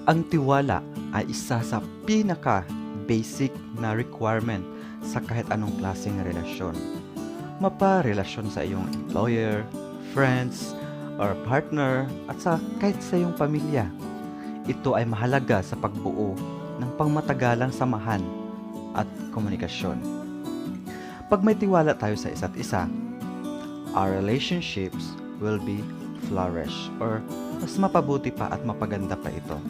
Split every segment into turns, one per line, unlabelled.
Ang tiwala ay isa sa pinaka-basic na requirement sa kahit anong klaseng relasyon. Mapa-relasyon sa iyong employer, friends, or partner, at sa kahit sa iyong pamilya. Ito ay mahalaga sa pagbuo ng pangmatagalang samahan at komunikasyon. Pag may tiwala tayo sa isa't isa, our relationships will be flourish or mas mapabuti pa at mapaganda pa ito.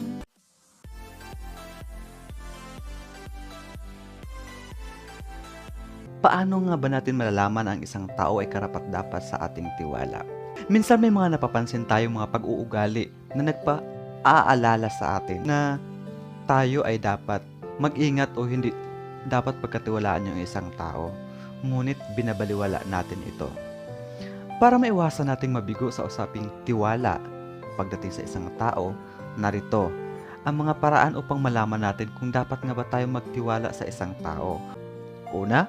Paano nga ba natin malalaman ang isang tao ay karapat-dapat sa ating tiwala? Minsan may mga napapansin tayong mga pag-uugali na nagpa-aalala sa atin na tayo ay dapat mag-ingat o hindi dapat pagkatiwalaan yung isang tao. Ngunit binabaliwala natin ito. Para maiwasan nating mabigo sa usaping tiwala pagdating sa isang tao, narito ang mga paraan upang malaman natin kung dapat nga ba tayo magtiwala sa isang tao. Una,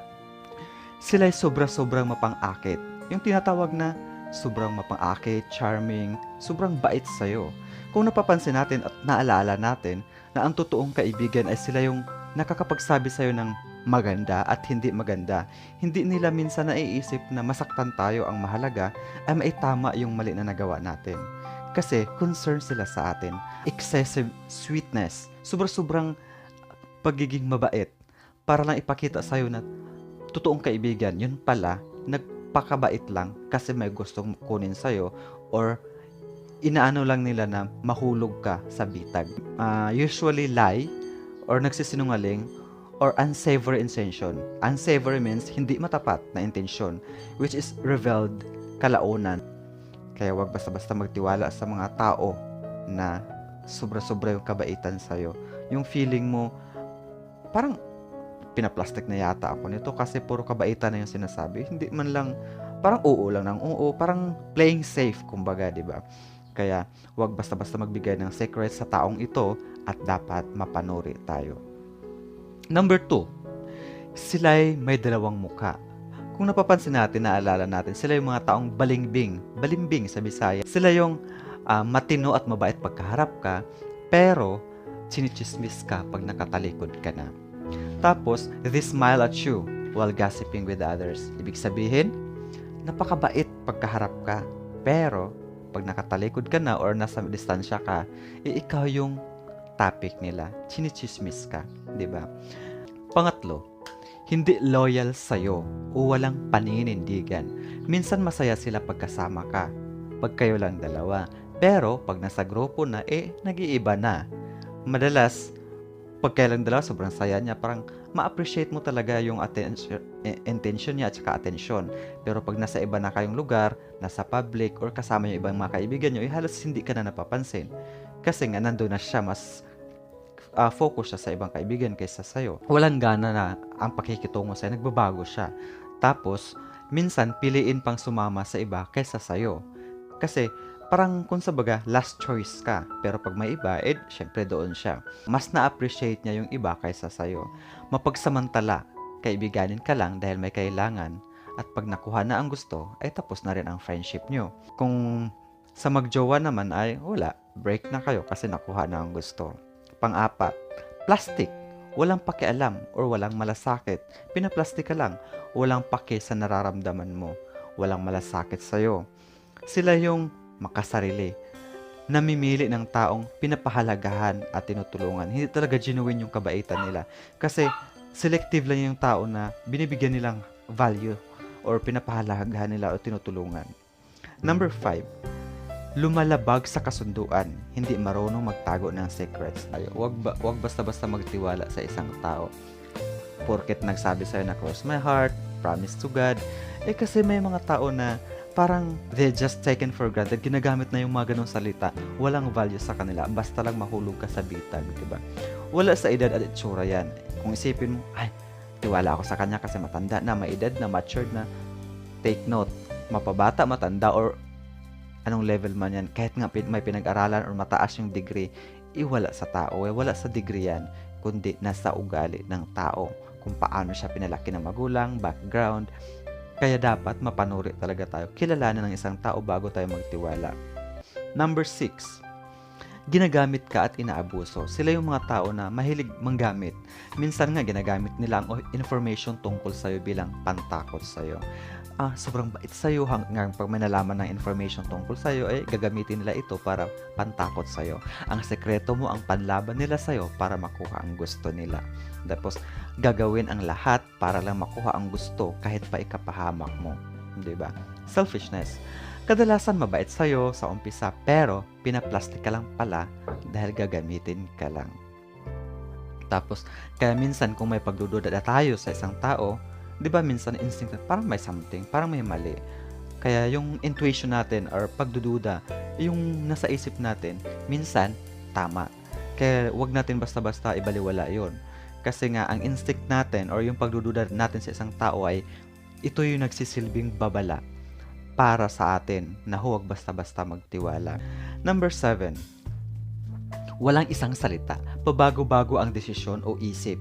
sila'y sobra-sobrang mapang-akit. Yung tinatawag na sobrang mapang-akit, charming, sobrang bait sa'yo. Kung napapansin natin at naalaala natin na ang totoong kaibigan ay sila yung nakakapagsabi sa'yo ng maganda at hindi maganda. Hindi nila minsan naiisip na masaktan tayo, ang mahalaga ay maitama yung mali na nagawa natin. Kasi concern sila sa atin. Excessive sweetness, sobrang pagiging mabait para lang ipakita sa'yo na totoong kaibigan, yun pala, nagpakabait lang kasi may gustong kunin sa'yo or inaano lang nila na mahulog ka sa bitag. Usually lie or nagsisinungaling or unsavory intention. Unsavory means hindi matapat na intensyon, which is revealed kalaunan. Kaya wag basta-basta magtiwala sa mga tao na sobra-sobra yung kabaitan sa'yo. Yung feeling mo, parang pinaplastic na yata ako nito kasi puro kabaitan na yung sinasabi. Hindi man lang, parang oo lang ng oo, parang playing safe, kumbaga, di ba? Kaya, wag basta-basta magbigay ng secret sa taong ito at dapat mapanuri tayo. Number 2, sila'y may dalawang muka. Kung napapansin natin, naalala natin, sila yung mga taong balimbing sa Bisaya. Sila yung matino at mabait pagkaharap ka, pero chinichismis ka pag nakatalikod ka na. Tapos, they smile at you while gossiping with others. Ibig sabihin, napakabait pagkaharap ka. Pero, pag nakatalikod ka na or nasa distansya ka, ikaw yung topic nila. Chinichismis ka, di ba? Pangatlo, hindi loyal sa'yo o walang paninindigan. Minsan masaya sila pagkasama ka, pag kayo lang dalawa. Pero, pag nasa grupo na, nag-iiba na. Madalas, pag kayo lang dalawa, sobrang saya niya. Parang ma-appreciate mo talaga yung intention niya at saka attention. Pero pag nasa iba na kayong lugar, nasa public, or kasama yung ibang mga kaibigan nyo, halos hindi ka na napapansin. Kasi nga, nandun na siya, mas focus siya sa ibang kaibigan kaysa sa'yo. Walang gana na ang pakikitungo sa'yo, nagbabago siya. Tapos, minsan, piliin pang sumama sa iba kaysa sa'yo. Kasi, parang kung sabaga, last choice ka. Pero pag may iba, syempre doon siya. Mas na-appreciate niya yung iba kaysa sa'yo. Mapagsamantala, kaibiganin ka lang dahil may kailangan. At pag nakuha na ang gusto, ay tapos na rin ang friendship nyo. Kung sa magjowa naman ay wala, break na kayo kasi nakuha na ang gusto. Pang-apat, plastic. Walang pakialam or walang malasakit. Pinaplastic ka lang. Walang pake sa nararamdaman mo. Walang malasakit sa'yo. Sila yung makasarili, namimili ng taong pinapahalagahan at tinutulungan. Hindi talaga genuine yung kabaitan nila. Kasi selective lang yung tao na binibigyan nilang value or pinapahalagahan nila o tinutulungan. Number 5, lumalabag sa kasunduan. Hindi marunong magtago ng secrets. Wag basta-basta magtiwala sa isang tao. Porket nagsabi sa'yo na cross my heart, promise to God. Kasi may mga tao na parang they just taken for granted. Ginagamit na yung mga ganong salita. Walang value sa kanila. Basta lang mahulog ka sa bitag, diba? Wala sa edad at itsura yan. Kung isipin mo, ay, tiwala ako sa kanya kasi matanda na, may edad na, matured na. Take note, mapabata, matanda, or anong level man yan. Kahit nga may pinag-aralan or mataas yung degree, wala sa tao. Wala sa degree yan, kundi nasa ugali ng tao. Kung paano siya pinalaki ng magulang, background. Kaya dapat mapanuri talaga tayo. Kilalanin ng isang tao bago tayo magtiwala. Number 6, ginagamit ka at inaabuso. Sila yung mga tao na mahilig manggamit. Minsan nga ginagamit nila ang information tungkol sa'yo bilang pantakot sa'yo. Sobrang bait sa'yo hanggang pag may nalaman ng information tungkol sa'yo, gagamitin nila ito para pantakot sa'yo. Ang sekreto mo, ang panlaban nila sa'yo para makuha ang gusto nila. Tapos, gagawin ang lahat para lang makuha ang gusto kahit pa ikapahamak mo. Diba? Selfishness. Kadalasan mabait sa'yo sa umpisa pero pinaplastic ka lang pala dahil gagamitin ka lang. Tapos, kaya minsan kung may pagdududa tayo sa isang tao, di ba minsan instinct parang may something, parang may mali. Kaya yung intuition natin or pagdududa, yung nasa isip natin, minsan tama. Kaya wag natin basta-basta ibaliwala yon. Kasi nga ang instinct natin or yung pagdududa natin sa isang tao ay ito yung nagsisilbing babala para sa atin na huwag basta-basta magtiwala. Number 7. Walang isang salita. Pabago-bago ang desisyon o isip.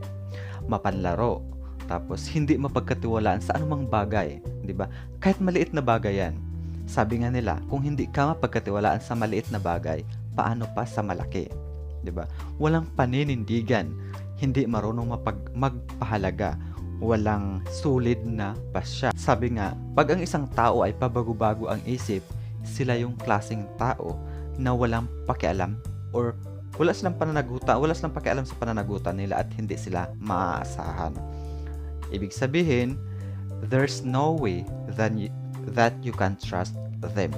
Mapanlaro. Tapos, hindi mapagkatiwalaan sa anumang bagay. Diba? Kahit maliit na bagay yan. Sabi nga nila, kung hindi ka mapagkatiwalaan sa maliit na bagay, paano pa sa malaki? Diba? Walang paninindigan. Hindi marunong magpahalaga. Walang solid na pasya. Sabi nga, pag ang isang tao ay pabago-bago ang isip, sila yung klaseng tao na walang pakialam or wala silang pakialam sa pananagutan nila at hindi sila maaasahan. Ibig sabihin, there's no way that you can trust them.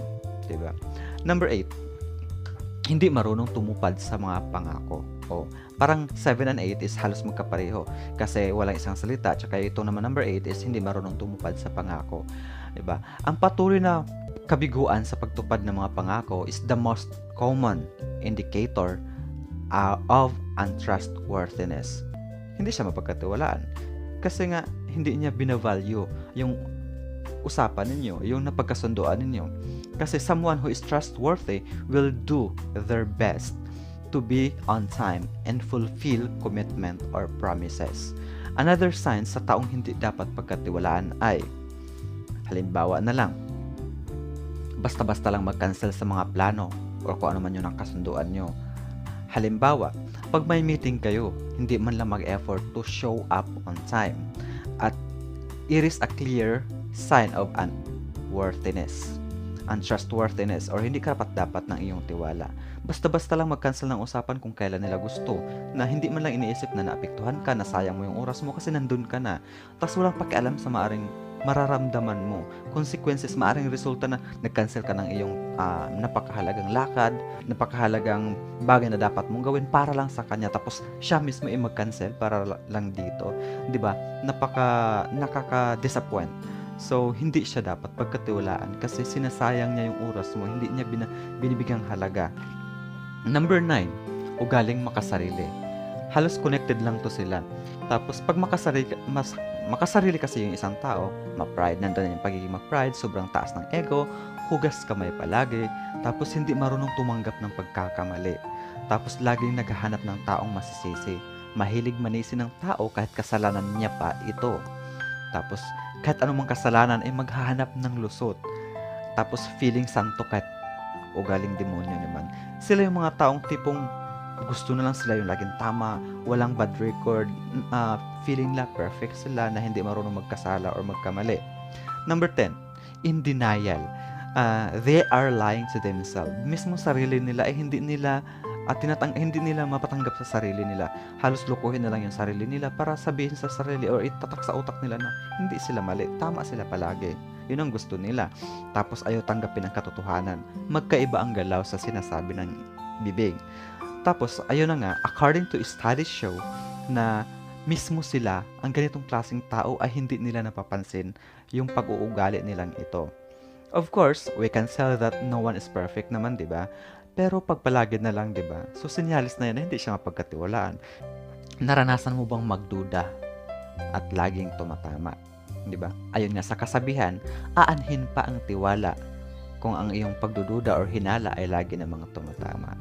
Diba? Number 8, hindi marunong tumupad sa mga pangako. Parang 7 and 8 is halos magkapareho kasi walang isang salita. Tsaka ito naman number 8 is hindi marunong tumupad sa pangako. Diba? Ang patuloy na kabiguan sa pagtupad ng mga pangako is the most common indicator of untrustworthiness. Hindi siya mapagkatiwalaan. Kasi nga, hindi niya binavalue yung usapan ninyo, yung napagkasunduan ninyo. Kasi someone who is trustworthy will do their best to be on time and fulfill commitment or promises. Another sign sa taong hindi dapat pagkatiwalaan ay, halimbawa na lang, basta-basta lang mag-cancel sa mga plano o kung ano man yun ang kasunduan nyo. Halimbawa, pag may meeting kayo, hindi man lang mag-effort to show up on time. At it is a clear sign of untrustworthiness or hindi karapat-dapat ng iyong tiwala. Basta-basta lang mag-cancel ng usapan kung kailan nila gusto, na hindi man lang iniisip na naapektuhan ka, na sayang mo yung oras mo kasi nandun ka na. Tapos walang pakialam sa maaring mararamdaman mo. Consequences, maaring resulta na nag-cancel ka ng iyong napakahalagang lakad, napakahalagang bagay na dapat mong gawin para lang sa kanya. Tapos siya mismo ay mag-cancel para lang dito. 'Di ba? Nakaka-disappoint. So, hindi siya dapat pagkatiwalaan kasi sinasayang niya yung oras mo, hindi niya binibigyang halaga. Number 9, ugaling makasarili. Halos connected lang to sila. Tapos, pag makasarili kasi yung isang tao, ma-pride, nandun yung pagiging ma-pride, sobrang taas ng ego, hugas kamay palagi, tapos hindi marunong tumanggap ng pagkakamali. Tapos, laging naghahanap ng taong masisisi. Mahilig manisi ng tao kahit kasalanan niya pa ito. Tapos, kahit anumang kasalanan ay maghahanap ng lusot. Tapos, feeling santo kahit ugaling demonyo naman. Sila yung mga taong tipong gusto na lang sila yung laging tama, walang bad record, feeling la perfect sila na hindi marunong magkasala or magkamali. Number 10, in denial. They are lying to themselves. Mismo sarili nila ay hindi nila mapatanggap sa sarili nila. Halos lukuhin na lang yung sarili nila para sabihin sa sarili or itatak sa utak nila na hindi sila mali, tama sila palagi. Yun ang gusto nila. Tapos ayaw tanggapin ang katotohanan. Magkaiba ang galaw sa sinasabi ng bibig. Tapos ayun na nga, according to studies show na mismo sila, ang ganitong klaseng tao ay hindi nila napapansin yung pag-uugali nilang ito. Of course, we can say that no one is perfect naman, di ba? Pero pagpalagi na lang, di ba? So, sinyalis na yan na hindi siya mapagkatiwalaan. Naranasan mo bang magduda at laging tumatama? Di ba? Ayun nga sa kasabihan, aanhin pa ang tiwala kung ang iyong pagdududa or hinala ay lagi namang tumatama.